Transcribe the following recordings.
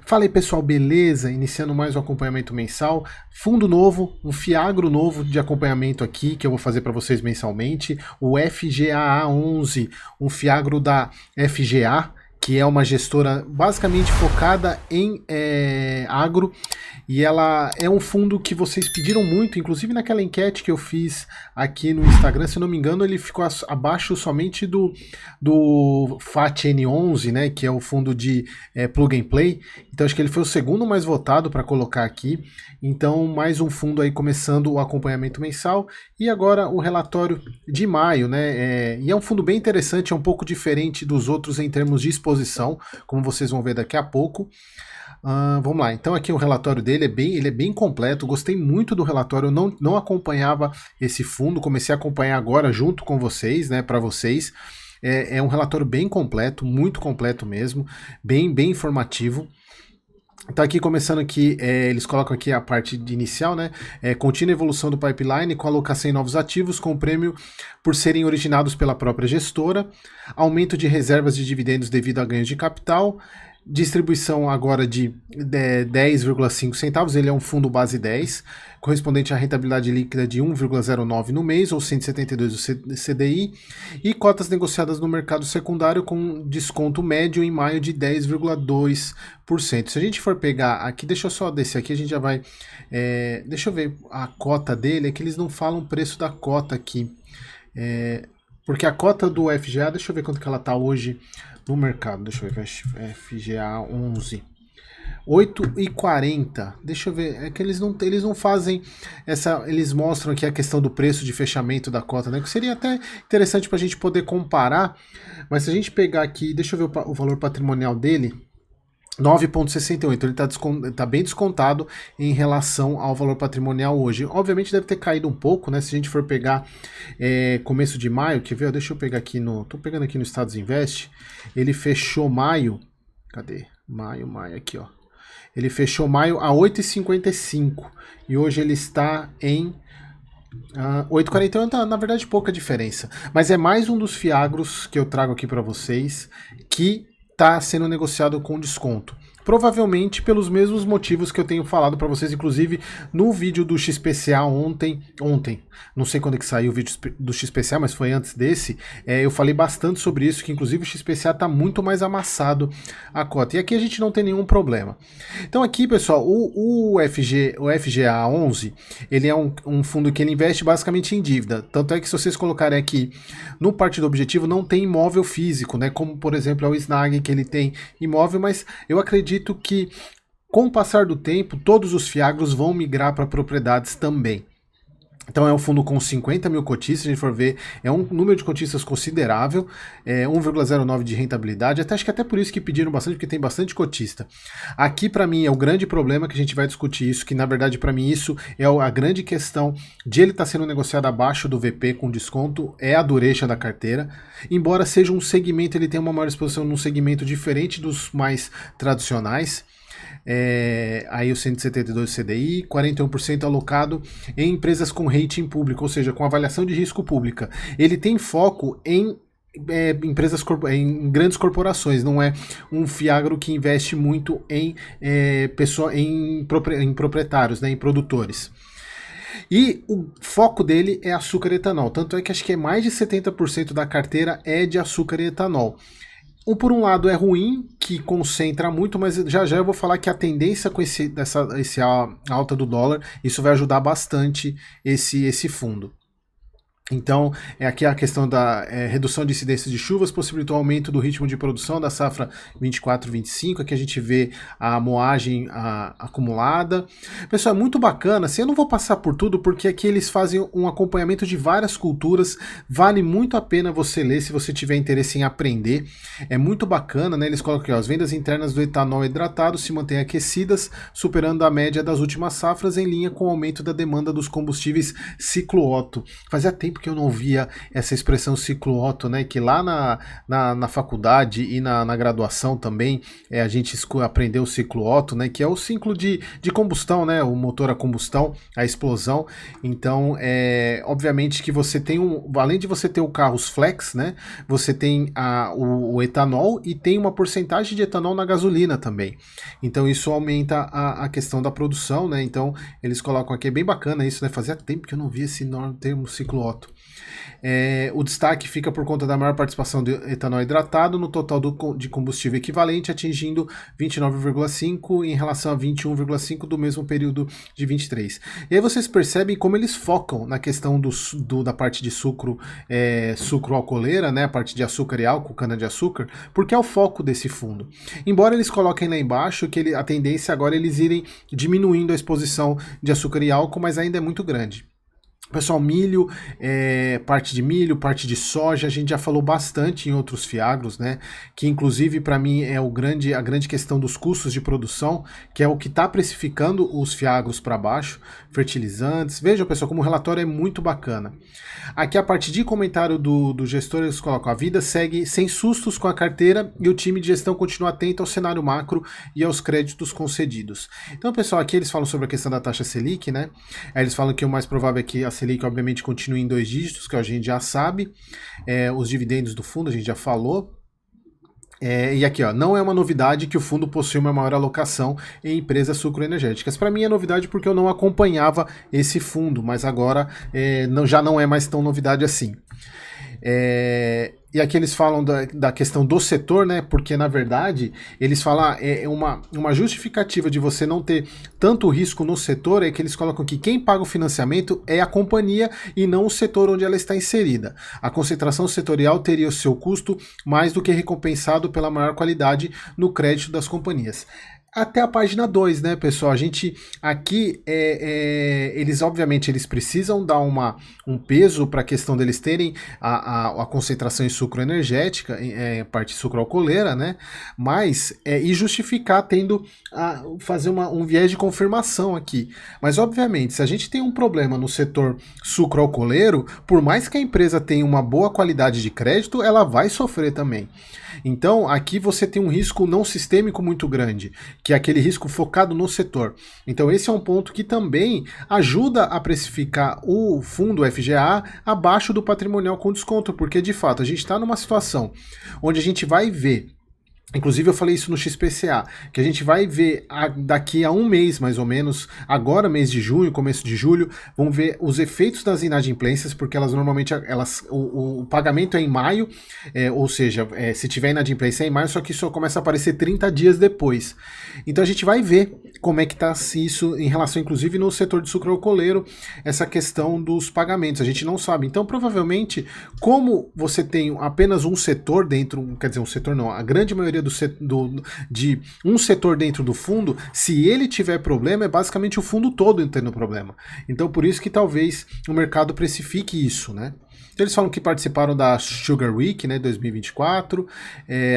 Fala aí pessoal, beleza? Iniciando mais um acompanhamento mensal, fundo novo, um fiagro novo de acompanhamento aqui que eu vou fazer para vocês mensalmente, o FGAA11, um fiagro da FGA, que é uma gestora basicamente focada em agro, e ela é um fundo que vocês pediram muito, inclusive naquela enquete que eu fiz aqui no Instagram, se não me engano ele ficou abaixo somente do FAT-N11, né, que é o fundo de Plug and Play. Então acho que ele foi o segundo mais votado para colocar aqui. Então mais um fundo aí começando o acompanhamento mensal, e agora o relatório de maio, né, e é um fundo bem interessante, é um pouco diferente dos outros em termos de exposição, como vocês vão ver daqui a pouco. Vamos lá, então aqui o relatório dele ele é bem completo, gostei muito do relatório, eu não acompanhava esse fundo, comecei a acompanhar agora junto com vocês, né, para vocês. É um relatório bem completo, muito completo mesmo, bem informativo. Tá aqui começando aqui, eles colocam aqui a parte de inicial, né? Contínua evolução do pipeline com alocação em novos ativos, com prêmio por serem originados pela própria gestora, aumento de reservas de dividendos devido a ganhos de capital, distribuição agora de 10,5 centavos, ele é um fundo base 10, correspondente à rentabilidade líquida de 1,09 no mês, ou 172 do CDI, e cotas negociadas no mercado secundário com desconto médio em maio de 10,2%. Se a gente for pegar aqui, deixa eu só descer aqui, a gente já vai... deixa eu ver a cota dele, é que eles não falam o preço da cota aqui. Porque a cota do FGA, deixa eu ver quanto que ela está hoje no mercado. Deixa eu ver, FGA 11. 8,40. Deixa eu ver, é que eles não fazem essa... Eles mostram aqui a questão do preço de fechamento da cota, né? Que seria até interessante para a gente poder comparar. Mas se a gente pegar aqui, deixa eu ver o valor patrimonial dele... 9,68, ele tá bem descontado em relação ao valor patrimonial hoje. Obviamente deve ter caído um pouco, né? Se a gente for pegar começo de maio, quer ver? Deixa eu pegar aqui tô pegando aqui no Estados Invest, ele fechou maio, cadê? Maio, aqui ó. Ele fechou maio a 8,55 e hoje ele está em 8,41, tá, na verdade pouca diferença. Mas é mais um dos fiagros que eu trago aqui para vocês que está sendo negociado com desconto. Provavelmente pelos mesmos motivos que eu tenho falado para vocês, inclusive no vídeo do XPCA ontem, não sei quando é que saiu o vídeo do XPCA, mas foi antes desse, eu falei bastante sobre isso, que inclusive o XPCA está muito mais amassado a cota, e aqui a gente não tem nenhum problema. Então aqui, pessoal, o FGA 11, ele é um fundo que ele investe basicamente em dívida, tanto é que se vocês colocarem aqui no parte do objetivo, não tem imóvel físico, né, como por exemplo é o Snag, que ele tem imóvel, mas eu acredito que com o passar do tempo todos os fiagros vão migrar para propriedades também. Então é um fundo com 50 mil cotistas, se a gente for ver, é um número de cotistas considerável, 1,09 de rentabilidade, acho que até por isso que pediram bastante, porque tem bastante cotista. Aqui para mim é o grande problema, que a gente vai discutir isso, que na verdade para mim isso é a grande questão de ele estar sendo negociado abaixo do VP com desconto, é a dureza da carteira, embora seja um segmento, ele tem uma maior exposição num segmento diferente dos mais tradicionais. Aí o 172 CDI, 41% alocado em empresas com rating público, ou seja, com avaliação de risco pública. Ele tem foco em em grandes corporações, não é um fiagro que investe muito em proprietários, né, em produtores. E o foco dele é açúcar e etanol, tanto é que acho que mais de 70% da carteira é de açúcar e etanol. Por um lado é ruim, que concentra muito, mas já eu vou falar que a tendência com essa alta do dólar, isso vai ajudar bastante esse fundo. Então, aqui a questão da redução de incidência de chuvas possibilitou o aumento do ritmo de produção da safra 24-25, aqui a gente vê a moagem acumulada. Pessoal, é muito bacana, assim, eu não vou passar por tudo, porque aqui eles fazem um acompanhamento de várias culturas, vale muito a pena você ler, se você tiver interesse em aprender, é muito bacana, né? Eles colocam aqui, ó, as vendas internas do etanol hidratado se mantêm aquecidas, superando a média das últimas safras, em linha com o aumento da demanda dos combustíveis ciclo Otto. Fazia tempo tempo que eu não via essa expressão ciclo Otto, né? Que lá na faculdade e na graduação também a gente aprendeu o ciclo Otto, né? Que é o ciclo de combustão, né? O motor a combustão, a explosão. Então, obviamente que você tem além de você ter o carros flex, né? Você tem o etanol e tem uma porcentagem de etanol na gasolina também. Então isso aumenta a questão da produção, né? Então eles colocam aqui, é bem bacana isso, né? Fazia tempo que eu não via esse termo ciclo Otto. O destaque fica por conta da maior participação de etanol hidratado no total de combustível equivalente, atingindo 29,5 em relação a 21,5 do mesmo período de 23. E aí vocês percebem como eles focam na questão da parte de sucro, sucro alcooleira, né, a parte de açúcar e álcool, cana-de-açúcar, porque é o foco desse fundo. Embora eles coloquem lá embaixo que a tendência agora é eles irem diminuindo a exposição de açúcar e álcool, mas ainda é muito grande. Pessoal, milho, parte de milho, parte de soja, a gente já falou bastante em outros fiagros, né? Que inclusive para mim é a grande questão dos custos de produção, que é o que está precificando os fiagros para baixo, fertilizantes. Vejam, pessoal, como o relatório é muito bacana. Aqui a parte de comentário do gestor, eles colocam: a vida segue sem sustos com a carteira e o time de gestão continua atento ao cenário macro e aos créditos concedidos. Então, pessoal, aqui eles falam sobre a questão da taxa Selic, né? Aí eles falam que o mais provável é que a Selic, obviamente, continue em 2 dígitos, que a gente já sabe. Os dividendos do fundo, a gente já falou. E aqui, ó, não é uma novidade que o fundo possui uma maior alocação em empresas sucroenergéticas. Para mim é novidade porque eu não acompanhava esse fundo, mas agora já não é mais tão novidade assim. E aqui eles falam da questão do setor, né? Porque na verdade eles falam uma justificativa de você não ter tanto risco no setor é que eles colocam que quem paga o financiamento é a companhia e não o setor onde ela está inserida. A concentração setorial teria o seu custo mais do que recompensado pela maior qualidade no crédito das companhias. Até a página 2, né, pessoal? A gente aqui, eles obviamente eles precisam dar um peso para a questão deles terem a concentração em sucro energética, parte sucro alcooleira, né? Mas, e justificar fazer um viés de confirmação aqui. Mas, obviamente, se a gente tem um problema no setor sucro alcooleiro, por mais que a empresa tenha uma boa qualidade de crédito, ela vai sofrer também. Então, aqui você tem um risco não sistêmico muito grande, que é aquele risco focado no setor. Então, esse é um ponto que também ajuda a precificar o fundo FGA abaixo do patrimonial com desconto, porque, de fato, a gente está numa situação onde a gente vai ver. Inclusive eu falei isso no XPCA, que a gente vai ver daqui a um mês mais ou menos, agora mês de junho, começo de julho, vão ver os efeitos das inadimplências, porque elas normalmente, o pagamento é em maio, ou seja, se tiver inadimplência é em maio, só que isso começa a aparecer 30 dias depois. Então a gente vai ver como é que está isso em relação, inclusive no setor de sucro alcooleiro, essa questão dos pagamentos, a gente não sabe. Então provavelmente, como você tem apenas um setor dentro, quer dizer, um setor não, a grande maioria de um setor dentro do fundo, se ele tiver problema, é basicamente o fundo todo tendo problema. Então por isso que talvez o mercado precifique isso, né? Então, eles falam que participaram da Sugar Week, né, 2024,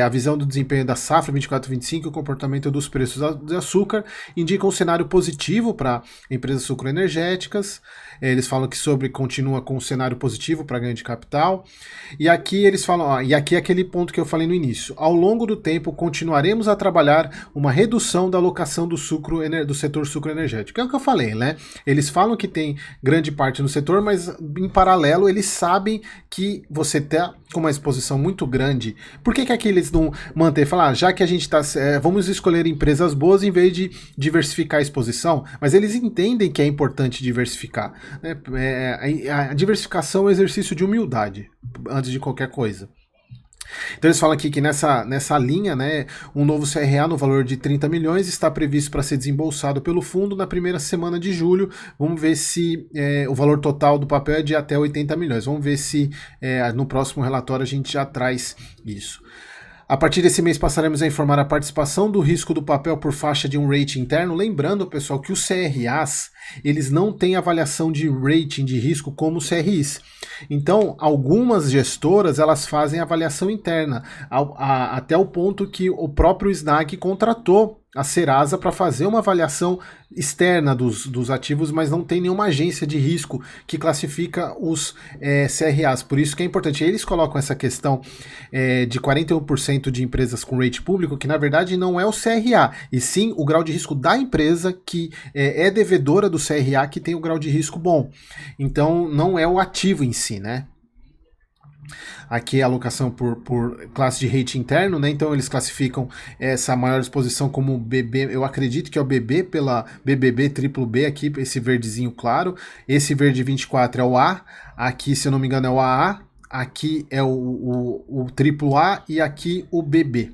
a visão do desempenho da safra 24-25 e o comportamento dos preços de açúcar indicam um cenário positivo para empresas sucroenergéticas. Eles falam que continua com um cenário positivo para ganho de capital. E aqui eles falam, e aqui é aquele ponto que eu falei no início. Ao longo do tempo, continuaremos a trabalhar uma redução da alocação do setor sucroenergético. É o que eu falei, né? Eles falam que tem grande parte no setor, mas em paralelo eles sabem que você tá com uma exposição muito grande. Por que aqui eles não mantêm? Falar, já que a gente está, vamos escolher empresas boas em vez de diversificar a exposição, mas eles entendem que é importante diversificar. Né? A diversificação é um exercício de humildade, antes de qualquer coisa. Então eles falam aqui que nessa linha, né, um novo CRA no valor de 30 milhões está previsto para ser desembolsado pelo fundo na primeira semana de julho. Vamos ver se o valor total do papel é de até 80 milhões. Vamos ver se no próximo relatório a gente já traz isso. A partir desse mês passaremos a informar a participação do risco do papel por faixa de um rating interno. Lembrando, pessoal, que os CRAs, eles não têm avaliação de rating de risco como os CRIs. Então, algumas gestoras, elas fazem avaliação interna, até o ponto que o próprio SNAG contratou a Serasa para fazer uma avaliação externa dos ativos, mas não tem nenhuma agência de risco que classifica os CRAs. Por isso que é importante. Eles colocam essa questão de 41% de empresas com rate público, que na verdade não é o CRA, e sim o grau de risco da empresa que é devedora do CRA, que tem o grau de risco bom. Então não é o ativo em si, né? Aqui é a alocação por classe de rating interno, né? Então eles classificam essa maior exposição como BB, eu acredito que é o BB pela BBB triplo B aqui, esse verdezinho claro. Esse verde 24 é o A, aqui se eu não me engano é o AA, aqui é o triplo A e aqui o BB.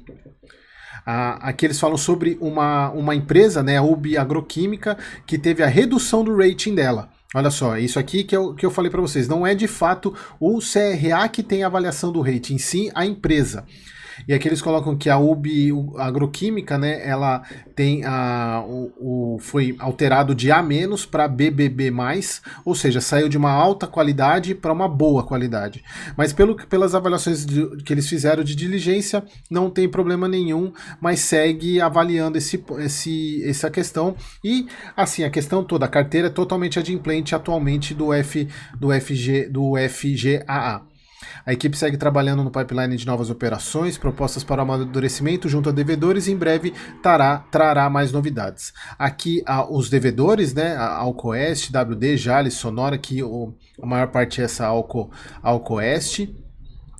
Aqui eles falam sobre uma empresa, né, a UB Agroquímica, que teve a redução do rating dela. Olha só, isso aqui que eu falei para vocês, não é de fato o CRA que tem a avaliação do rating, sim a empresa. E aqui eles colocam que a UB Agroquímica, né, ela tem foi alterado de A- para BBB+, ou seja, saiu de uma alta qualidade para uma boa qualidade. Mas pelas avaliações que eles fizeram de diligência, não tem problema nenhum, mas segue avaliando essa questão. E, assim, a questão toda, a carteira é totalmente adimplente atualmente do FGAA. A equipe segue trabalhando no pipeline de novas operações, propostas para o amadurecimento junto a devedores e em breve trará mais novidades. Aqui os devedores, né, a Alcoeste, WD, Jales, Sonora, que a maior parte é essa Alcoeste.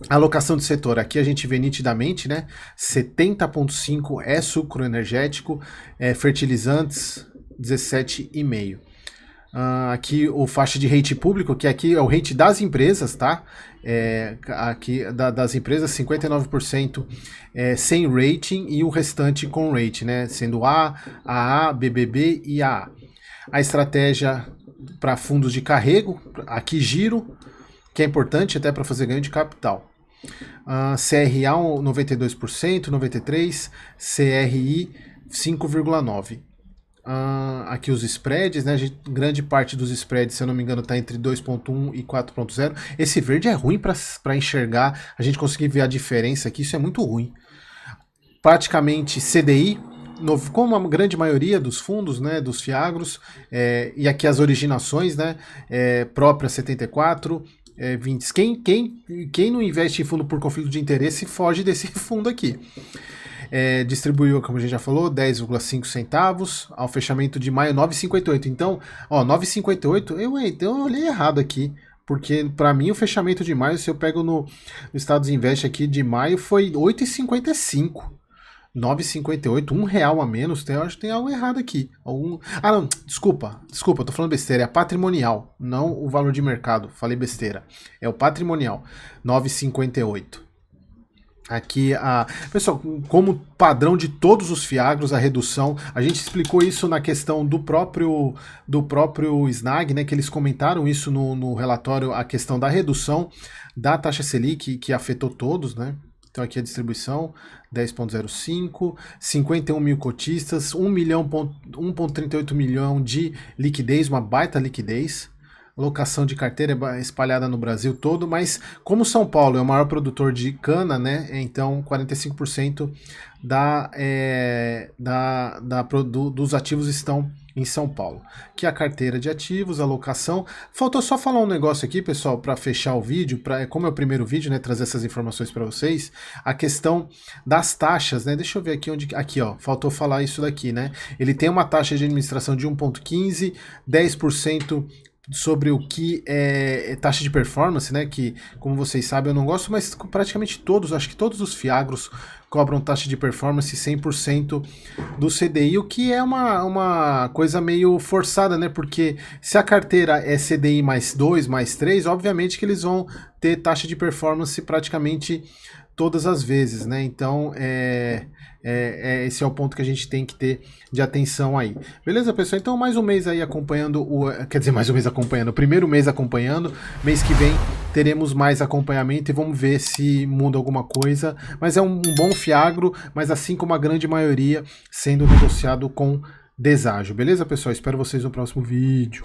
A alocação de setor, aqui a gente vê nitidamente, né, 70,5 é sucro energético, fertilizantes 17,5. Aqui o faixa de rate público, que aqui é o rate das empresas, tá? Aqui das empresas 59% sem rating e o restante com rating, né? Sendo A, AA, BBB e AA. A estratégia para fundos de carrego, aqui giro, que é importante até para fazer ganho de capital. CRA 92%, 93%, CRI 5,9%. Aqui os spreads, né? Grande parte dos spreads, se eu não me engano, está entre 2.1 e 4.0. Esse verde é ruim para enxergar, a gente conseguir ver a diferença aqui, isso é muito ruim. Praticamente CDI, como a grande maioria dos fundos, né, dos fiagros, e aqui as originações, né, própria 74, 20. Quem não investe em fundo por conflito de interesse foge desse fundo aqui. Distribuiu, como a gente já falou, 10,5 centavos, ao fechamento de maio 9,58. Então, 9,58, eu olhei errado aqui, porque para mim o fechamento de maio, se eu pego no Estados Invest aqui de maio, foi 8,55. 9,58, R$1 a menos, eu acho que tem algo errado aqui. Não, desculpa, tô falando besteira, é patrimonial, não o valor de mercado, falei besteira. É o patrimonial, 9,58. Aqui, pessoal, como padrão de todos os fiagros, a redução, a gente explicou isso na questão do próprio SNAG, né, que eles comentaram isso no relatório, a questão da redução da taxa Selic, que afetou todos, né? Então aqui a distribuição, 10,05, 51 mil cotistas, 1,38 milhão de liquidez, uma baita liquidez. Locação de carteira espalhada no Brasil todo, mas como São Paulo é o maior produtor de cana, né? Então 45% dos ativos estão em São Paulo. Que é a carteira de ativos, a locação. Faltou só falar um negócio aqui, pessoal, para fechar o vídeo, como é o primeiro vídeo, né? Trazer essas informações para vocês. A questão das taxas, né? Deixa eu ver aqui onde. Aqui, ó. Faltou falar isso daqui, né? Ele tem uma taxa de administração de 1,15, 10% sobre o que é taxa de performance, né, que, como vocês sabem, eu não gosto, mas praticamente todos, acho que todos os fiagros cobram taxa de performance 100% do CDI, o que é uma coisa meio forçada, né, porque se a carteira é CDI mais 2, mais 3, obviamente que eles vão ter taxa de performance praticamente todas as vezes, né, então esse é o ponto que a gente tem que ter de atenção aí. Beleza, pessoal? Então mais um mês aí acompanhando, o primeiro mês acompanhando, mês que vem teremos mais acompanhamento e vamos ver se muda alguma coisa, mas é um bom fiagro, mas assim como a grande maioria sendo negociado com deságio. Beleza, pessoal? Espero vocês no próximo vídeo.